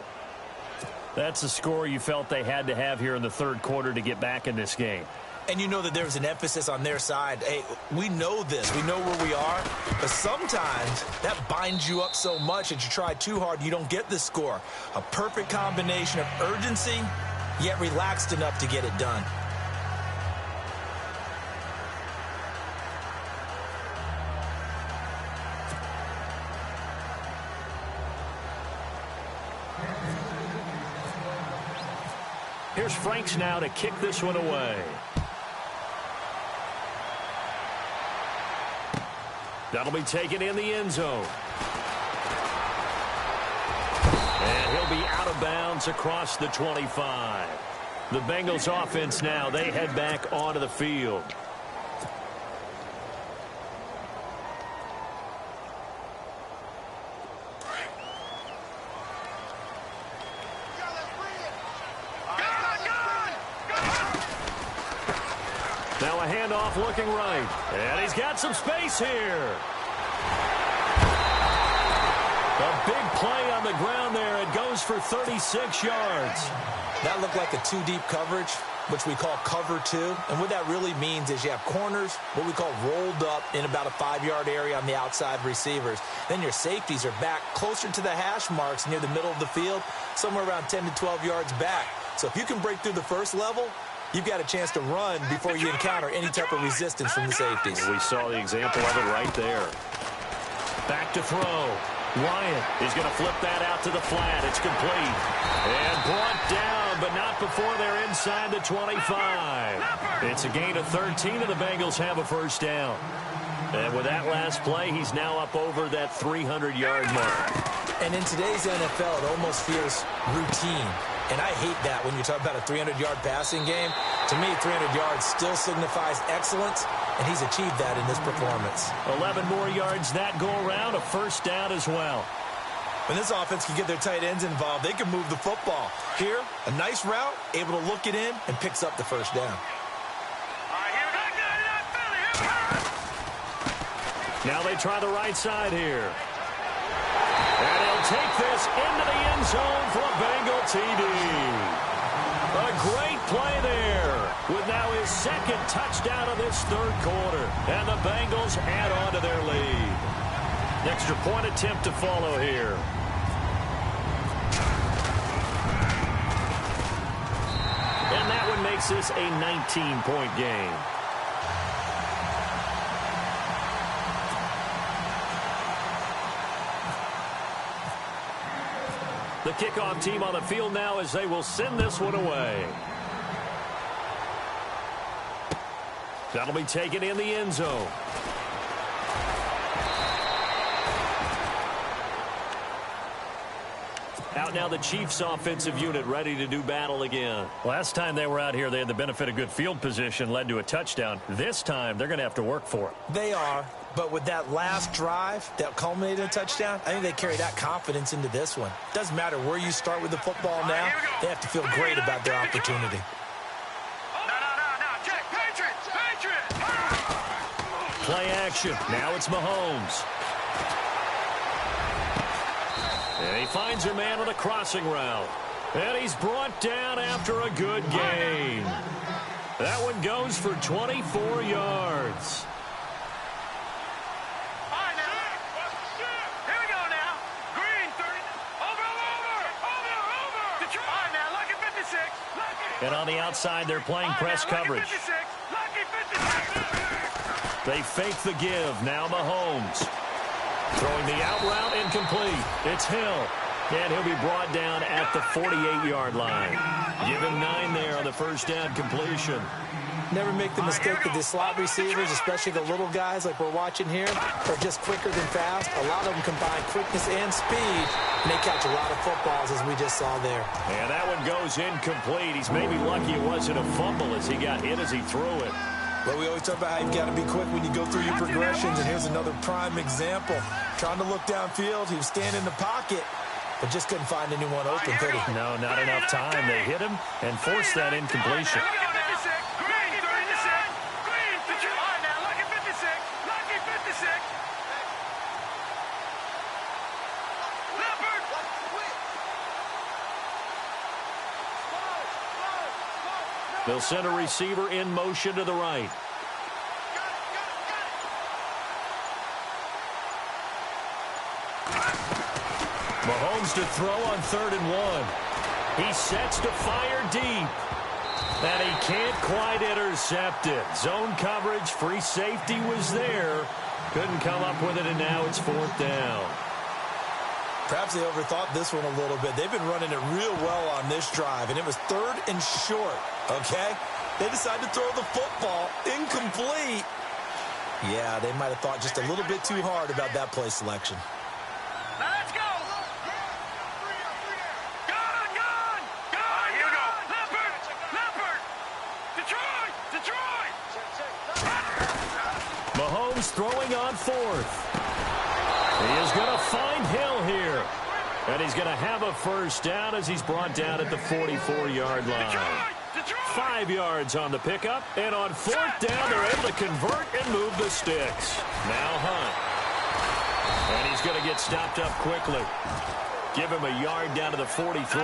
Speaker 2: That's the score you felt they had to have here in the third quarter to get back in this game.
Speaker 3: And you know that there's an emphasis on their side. Hey, we know this. We know where we are. But sometimes that binds you up so much that you try too hard, you don't get the score. A perfect combination of urgency, yet relaxed enough to get it done.
Speaker 2: Here's Franks now to kick this one away. That'll be taken in the end zone. And he'll be out of bounds across the 25. The Bengals offense now, they head back onto the field. Now a handoff looking right. And he's got some space here. A big play on the ground there. It goes for 36 yards.
Speaker 3: That looked like a 2-deep coverage, which we call cover 2. And what that really means is you have corners, what we call rolled up in about a 5-yard area on the outside receivers. Then your safeties are back closer to the hash marks near the middle of the field, somewhere around 10 to 12 yards back. So if you can break through the first level, you've got a chance to run before you encounter any type of resistance from the safeties.
Speaker 2: We saw the example of it right there. Back to throw. Wyatt is going to flip that out to the flat. It's complete. And brought down, but not before they're inside the 25. It's a gain of 13, and the Bengals have a first down. And with that last play, he's now up over that 300-yard mark.
Speaker 3: And in today's NFL, it almost feels routine. And I hate that when you talk about a 300-yard passing game. To me, 300 yards still signifies excellence, and he's achieved that in this performance.
Speaker 2: 11 more yards that go around, a first down as well.
Speaker 3: When this offense can get their tight ends involved, they can move the football. Here, a nice route, able to look it in, and picks up the first down.
Speaker 2: Now they try the right side here. And he'll take this into the end zone for a Bengal TD. A great play there with now his second touchdown of this third quarter. And the Bengals add on to their lead. Extra point attempt to follow here. And that one makes this a 19-point game. The kickoff team on the field now as they will send this one away. That'll be taken in the end zone. Out now the Chiefs offensive unit ready to do battle again.
Speaker 5: Last time they were out here, they had the benefit of good field position, led to a touchdown. This time, they're going to have to work for it.
Speaker 3: They are, but with that last drive that culminated in a touchdown, I think they carry that confidence into this one. Doesn't matter where you start with the football now, they have to feel great about their opportunity.
Speaker 2: Play action. Now it's Mahomes. And he finds a man on a crossing route. And he's brought down after a good gain. That one goes for 24 yards.
Speaker 4: Here we go now. Green, 30. Over. Detroit. Now, lucky 56.
Speaker 2: And on the outside, they're playing press coverage.
Speaker 4: Lucky 56.
Speaker 2: They fake the give. Now Mahomes. Throwing the out route incomplete. It's Hill. And he'll be brought down at the 48-yard line. Give him 9 there on the first down completion.
Speaker 3: Never make the mistake that the slot receivers, especially the little guys like we're watching here, are just quicker than fast. A lot of them combine quickness and speed, and they catch a lot of footballs, as we just saw there.
Speaker 2: And that one goes incomplete. He's maybe lucky it wasn't a fumble as he got hit as he threw it.
Speaker 3: Well, we always talk about how you've got to be quick when you go through your progressions, and here's another prime example. Trying to look downfield, he was standing in the pocket, but just couldn't find anyone open, could he?
Speaker 5: No, not enough time. They hit him and forced that incompletion.
Speaker 2: They'll send a receiver in motion to the right. Mahomes to throw on 3rd and 1. He sets to fire deep. And he can't quite intercept it. Zone coverage, free safety was there. Couldn't come up with it, and now it's 4th down.
Speaker 3: Perhaps they overthought this one a little bit. They've been running it real well on this drive, and it was 3rd and short, okay? They decided to throw the football incomplete. Yeah, they might have thought just a little bit too hard about that play selection.
Speaker 4: Now let's go. Gone. Here we go. Leopard. Detroit.
Speaker 2: Mahomes throwing on 4th. He is going to find Hill here. And he's going to have a first down as he's brought down at the 44-yard line. 5 yards on the pickup. And on 4th down, they're able to convert and move the sticks. Now Hunt. And he's going to get stopped up quickly. Give him a yard down to the 43.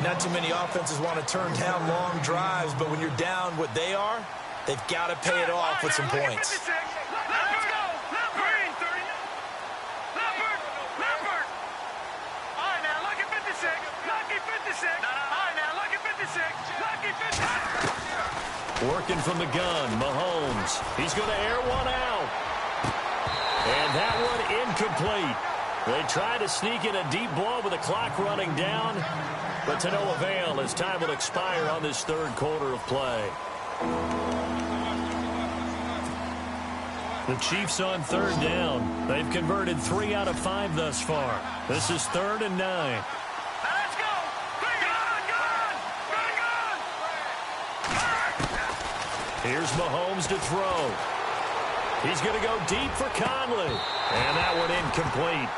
Speaker 3: Not too many offenses want to turn down long drives, but when you're down what they are, they've got to pay it off with some points.
Speaker 2: Working from the gun, Mahomes. He's going to air one out. And that one incomplete. They try to sneak in a deep ball with the clock running down, but to no avail as time will expire on this 3rd quarter of play.
Speaker 5: The Chiefs on 3rd down. They've converted 3 out of 5 thus far. This is 3rd and 9.
Speaker 2: Here's Mahomes to throw. He's going to go deep for Conley. And that one incomplete.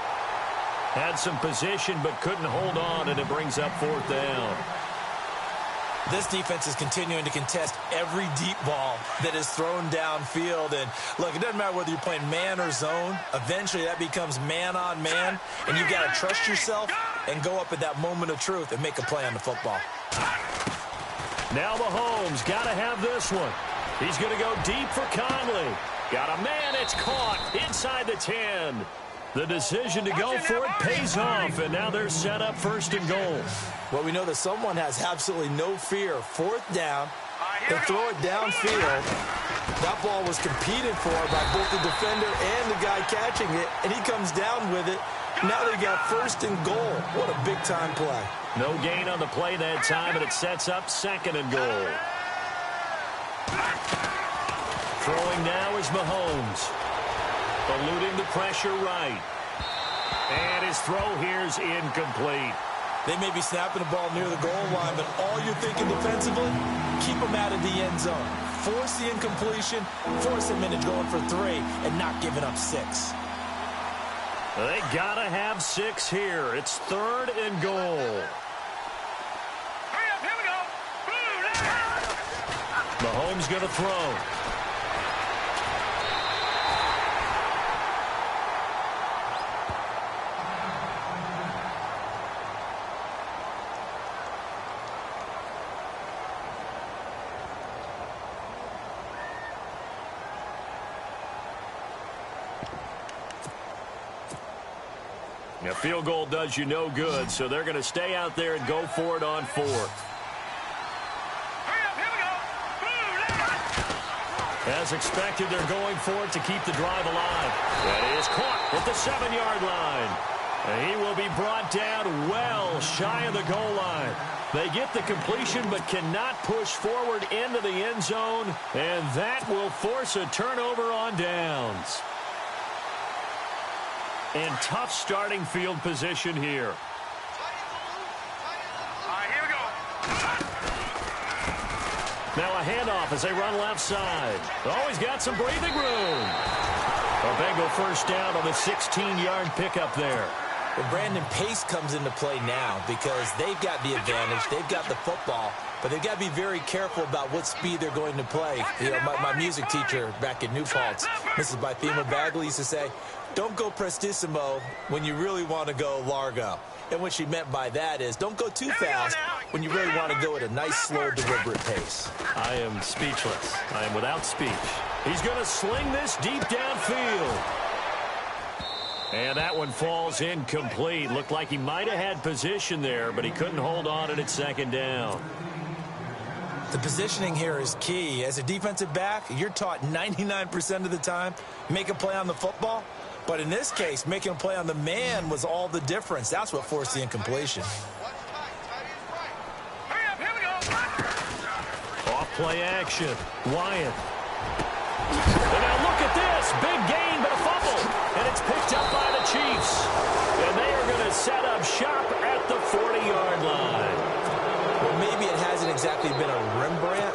Speaker 2: Had some position but couldn't hold on, and it brings up 4th down.
Speaker 3: This defense is continuing to contest every deep ball that is thrown downfield. And, look, it doesn't matter whether you're playing man or zone. Eventually that becomes man on man, and you've got to trust yourself and go up at that moment of truth and make a play on the football.
Speaker 2: Now Mahomes got to have this one. He's going to go deep for Conley. Got a man. It's caught inside the 10. The decision to go for it pays off, and now they're set up 1st and goal.
Speaker 3: Well, we know that someone has absolutely no fear. 4th down. They throw it downfield. That ball was competed for by both the defender and the guy catching it, and he comes down with it. Now they got 1st and goal. What a big-time play.
Speaker 2: No gain on the play that time, and it sets up 2nd and goal. Throwing now is Mahomes. Eluding the pressure right. And his throw here's incomplete.
Speaker 3: They may be snapping the ball near the goal line, but all you're thinking defensively, keep them out of the end zone. Force the incompletion, force them into going for 3, and not giving up 6.
Speaker 2: They got to have 6 here. It's 3rd and goal.
Speaker 4: Hurry up, here we go.
Speaker 2: Mahomes going to throw. A field goal does you no good, so they're going to stay out there and go for it on 4th.
Speaker 4: Hurry up, here we go.
Speaker 2: As expected, they're going for it to keep the drive alive. That is caught at the 7-yard line. And he will be brought down well shy of the goal line. They get the completion but cannot push forward into the end zone, and that will force a turnover on downs. In tough starting field position here.
Speaker 4: All right, here we go.
Speaker 2: Now a handoff as they run left side. Oh, he's got some breathing room. A Bengal first down on the 16-yard pickup there.
Speaker 3: Well, Brandon, pace comes into play now because they've got the advantage. They've got the football, but they've got to be very careful about what speed they're going to play. You know, my music teacher back in New Paltz, Mrs. Bythema Bagley, used to say, don't go prestissimo when you really want to go largo. And what she meant by that is don't go too fast when you really want to go at a nice, slow, deliberate pace.
Speaker 2: I am speechless. I am without speech. He's going to sling this deep downfield. And that one falls incomplete. Looked like he might have had position there, but he couldn't hold on at 2nd down.
Speaker 3: The positioning here is key. As a defensive back, you're taught 99% of the time, make a play on the football. But in this case, making a play on the man was all the difference. That's what forced the incompletion.
Speaker 4: Hurry up, here we go.
Speaker 2: Off play action. Wyatt. And now look at this. Big gain, but a fumble. And it's picked up by the Chiefs. And they are going to set up shop at the 40-yard line.
Speaker 3: Well, maybe it hasn't exactly been a Rembrandt,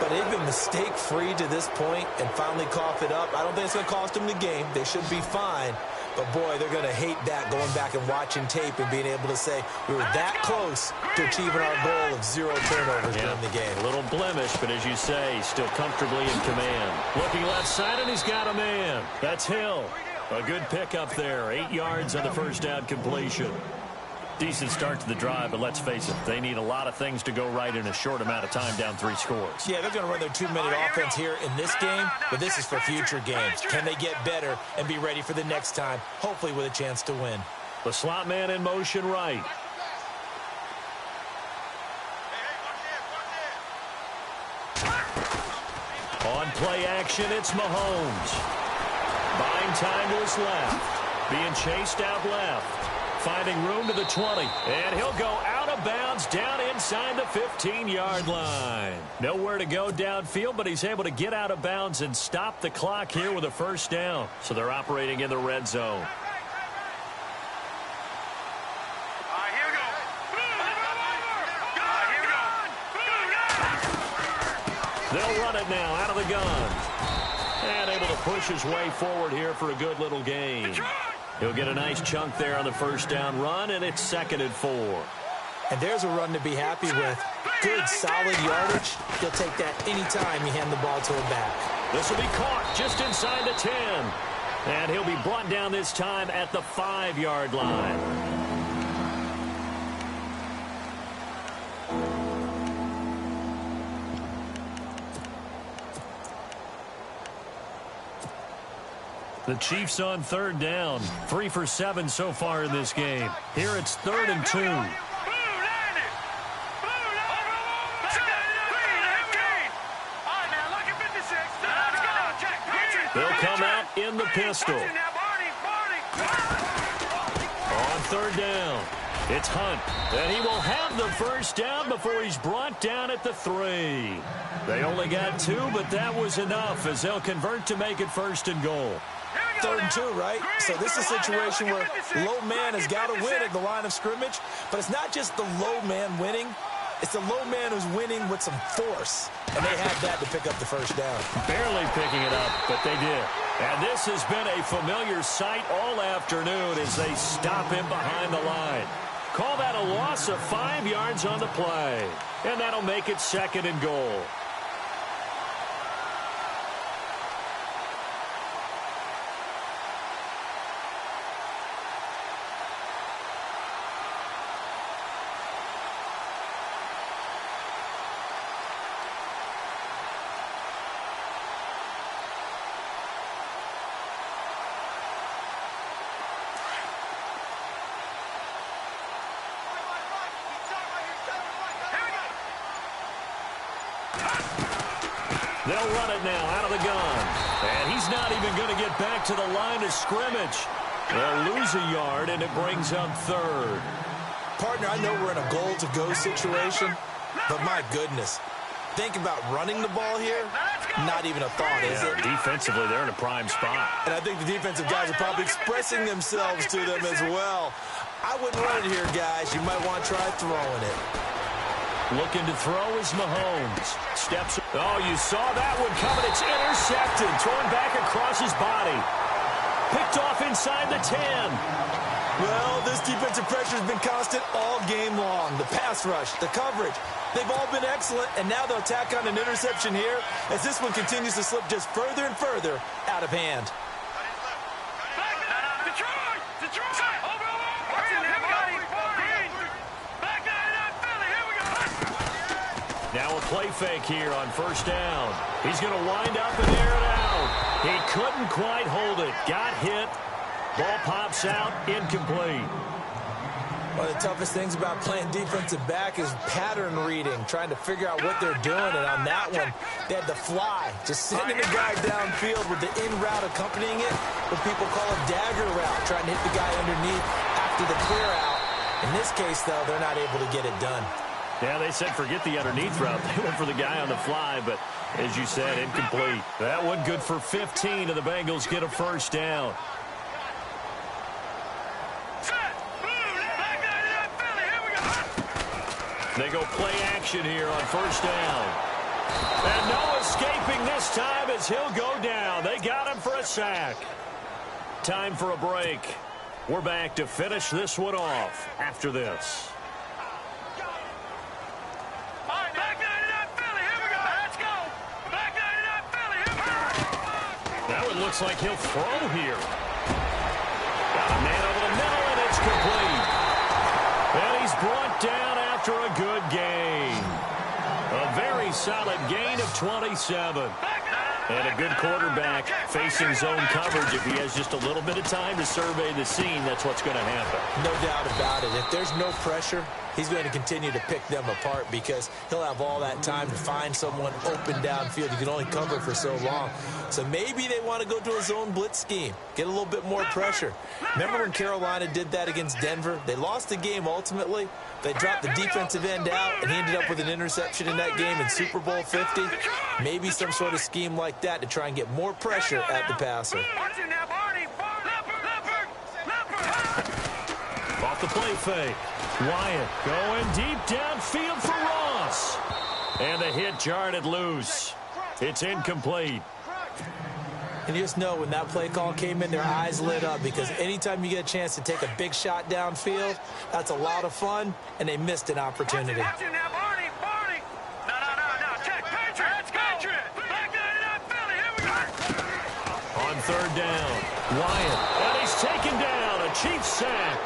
Speaker 3: but they've been mistake-free to this point and finally cough it up. I don't think it's going to cost them the game. They should be fine. But, boy, they're going to hate that, going back and watching tape and being able to say we were that close to achieving our goal of 0 turnovers during the game.
Speaker 2: A little blemish, but as you say, still comfortably in command. Looking left side, and he's got a man. That's Hill. A good pickup there. 8 yards on the first down completion. Decent start to the drive, but let's face it, they need a lot of things to go right in a short amount of time, down 3 scores.
Speaker 3: Yeah, they're going to run their 2-minute offense here in this game, but this is for future games. Can they get better and be ready for the next time, hopefully with a chance to win?
Speaker 2: The slot man in motion right. On play action, it's Mahomes. Buying time to his left. Being chased out left. Finding room to the 20. And he'll go out of bounds down inside the 15-yard line. Nowhere to go downfield, but he's able to get out of bounds and stop the clock here with a first down. So they're operating in the red zone. They'll run it now out of the gun. And able to push his way forward here for a good little gain. He'll get a nice chunk there on the first down run, and it's 2nd and 4.
Speaker 3: And there's a run to be happy with. Good, solid yardage. He'll take that anytime you hand the ball to him back.
Speaker 2: This will be caught just inside the 10. And he'll be brought down this time at the 5-yard line. The Chiefs on 3rd down. 3 for 7 so far in this game. Here it's 3rd and 2. They'll come out in the pistol. On 3rd down, it's Hunt. And he will have the first down before he's brought down at the 3. They only got 2, but that was enough as they'll convert to make it 1st and goal.
Speaker 4: Here we
Speaker 3: 3rd and 2, right? So this is a situation where low man has got to win at the line of scrimmage, but it's not just the low man winning. It's the low man who's winning with some force, and they had that to pick up the first down.
Speaker 5: Barely picking it up, but they did. And this has been a familiar sight all afternoon as they stop him behind the line. Call that a loss of 5 yards on the play, and that'll make it 2nd and goal. They'll run it now out of the gun. And he's not even going to get back to the line of scrimmage. They'll lose a yard, and it brings up 3rd.
Speaker 3: Partner, I know we're in a goal-to-go situation, but my goodness. Think about running the ball here. Not even a thought, is it?
Speaker 5: Defensively, they're in a prime spot.
Speaker 3: And I think the defensive guys are probably expressing themselves to them as well. I wouldn't run it here, guys. You might want to try throwing it.
Speaker 5: Looking to throw is Mahomes. Steps. Oh, you saw that one coming. It's intercepted. Thrown back across his body. Picked off inside the 10.
Speaker 3: Well, this defensive pressure has been constant all game long. The pass rush, the coverage, they've all been excellent, and now they'll tack on an interception here as this one continues to slip just further and further out of hand.
Speaker 5: Now a play fake here on 1st down. He's going to wind up and air it out. He couldn't quite hold it. Got hit. Ball pops out. Incomplete.
Speaker 3: One of the toughest things about playing defensive back is pattern reading, trying to figure out what they're doing. And on that one, they had to fly, just sending the guy downfield with the in route accompanying it, what people call a dagger route, trying to hit the guy underneath after the clear out. In this case, though, they're not able to get it done.
Speaker 5: Yeah, they said forget the underneath route. They went for the guy on the fly, but as you said, incomplete. That one good for 15, and the Bengals get a 1st down. They go play action here on 1st down. And no escaping this time as he'll go down. They got him for a sack. Time for a break. We're back to finish this one off after this. Now it looks like he'll throw here. Got a man over the middle, and it's complete. And he's brought down after a good gain. A very solid gain of 27. And a good quarterback facing zone coverage. If he has just a little bit of time to survey the scene, that's what's going to happen.
Speaker 3: No doubt about it. If there's no pressure, he's going to continue to pick them apart because he'll have all that time to find someone open downfield. You can only cover for so long. So maybe they want to go to a zone blitz scheme, get a little bit more pressure. Remember when Carolina did that against Denver? They lost the game ultimately. They dropped the defensive end out, and he ended up with an interception in that game in Super Bowl 50. Maybe some sort of scheme like that to try and get more pressure at the passer.
Speaker 5: Off the play fake. Wyatt going deep downfield for Ross. And the hit jarred it loose. It's incomplete.
Speaker 3: And you just know when that play call came in, their eyes lit up because anytime you get a chance to take a big shot downfield, that's a lot of fun, and they missed an opportunity.
Speaker 4: On
Speaker 5: 3rd down, Wyatt, and he's taken down. A Chiefs sack.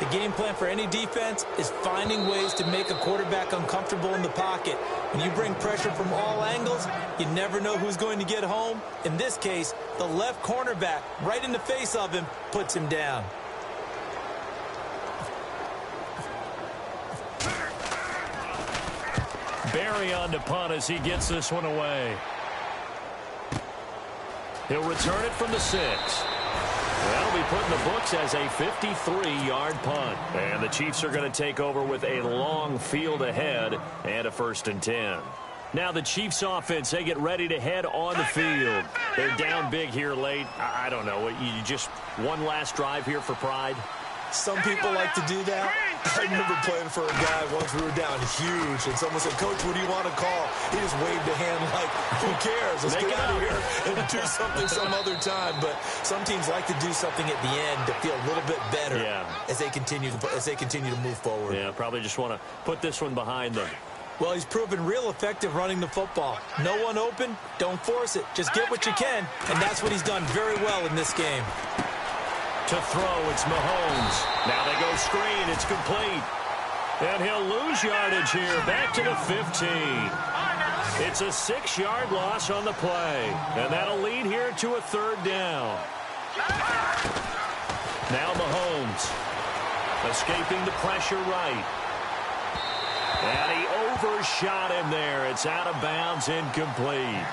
Speaker 3: The game plan for any defense is finding ways to make a quarterback uncomfortable in the pocket. When you bring pressure from all angles, you never know who's going to get home. In this case, the left cornerback, right in the face of him, puts him down.
Speaker 5: Barry on to punt as he gets this one away. He'll return it from the 6. That'll be put in the books as a 53-yard punt. And the Chiefs are going to take over with a long field ahead and a 1st and 10.
Speaker 2: Now the Chiefs offense, they get ready to head on the field. They're down big here late. I don't know. You just one last drive here for pride?
Speaker 3: Some people like to do that. I remember playing for a guy once we were down huge, and someone said, "Coach, what do you want to call?" He just waved a hand like, "Who cares? Let's get out of here and do something some other time." But some teams like to do something at the end to feel a little bit better as they continue to move forward.
Speaker 2: Yeah, probably just want to put this one behind them.
Speaker 3: Well, he's proven real effective running the football. No one open, don't force it. Just get what you can, and that's what he's done very well in this game.
Speaker 2: To throw, it's Mahomes. Now they go screen, it's complete. And he'll lose yardage here, back to the 15. It's a 6-yard loss on the play, and that'll lead here to a 3rd down. Now Mahomes, escaping the pressure right. And he overshot him there. It's out of bounds, incomplete.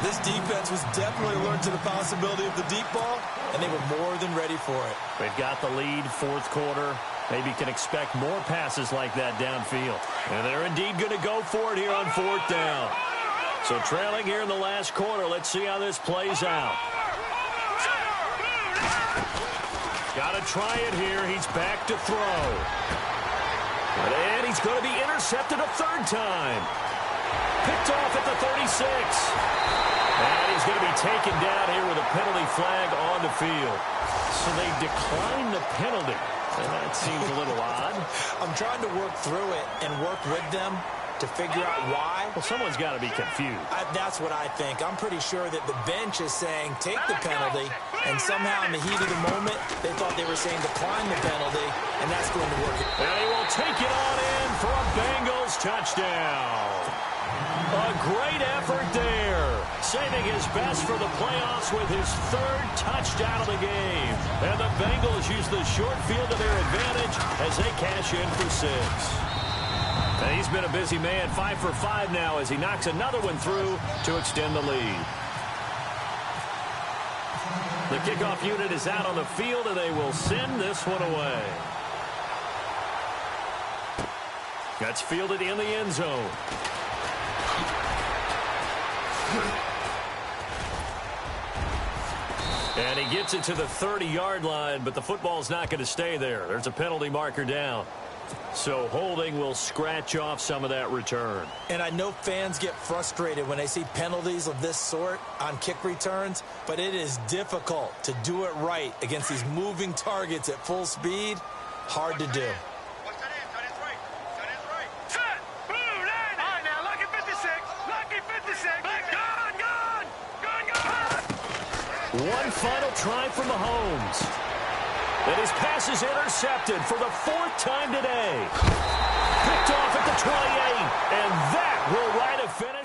Speaker 3: This defense was definitely alert to the possibility of the deep ball, and they were more than ready for it.
Speaker 2: They've got the lead, 4th quarter. Maybe can expect more passes like that downfield. And they're indeed going to go for it here on 4th down. So trailing here in the last quarter. Let's see how this plays out. Got to try it here. He's back to throw. And he's going to be intercepted a 3rd time. Picked off at the 36. And he's going to be taken down here with a penalty flag on the field. So they decline the penalty. And that seems a little odd.
Speaker 3: I'm trying to work through it and work with them to figure out why.
Speaker 2: Well, someone's got to be confused.
Speaker 3: That's what I think. I'm pretty sure that the bench is saying take the penalty, and somehow in the heat of the moment, they thought they were saying decline the penalty, and that's going to work.
Speaker 2: And he will take it on in for a Bengals touchdown. A great effort there. Saving his best for the playoffs with his 3rd touchdown of the game. And the Bengals use the short field to their advantage as they cash in for 6. And he's been a busy man, 5 for 5 now as he knocks another one through to extend the lead. The kickoff unit is out on the field, and they will send this one away. That's fielded in the end zone. And he gets it to the 30-yard line, but the football's not going to stay there. There's a penalty marker down. So holding will scratch off some of that return.
Speaker 3: And I know fans get frustrated when they see penalties of this sort on kick returns, but it is difficult to do it right against these moving targets at full speed. Hard to do.
Speaker 2: One final try for Mahomes. And his pass is intercepted for the 4th time today. Picked off at the 28. And that will write a finish.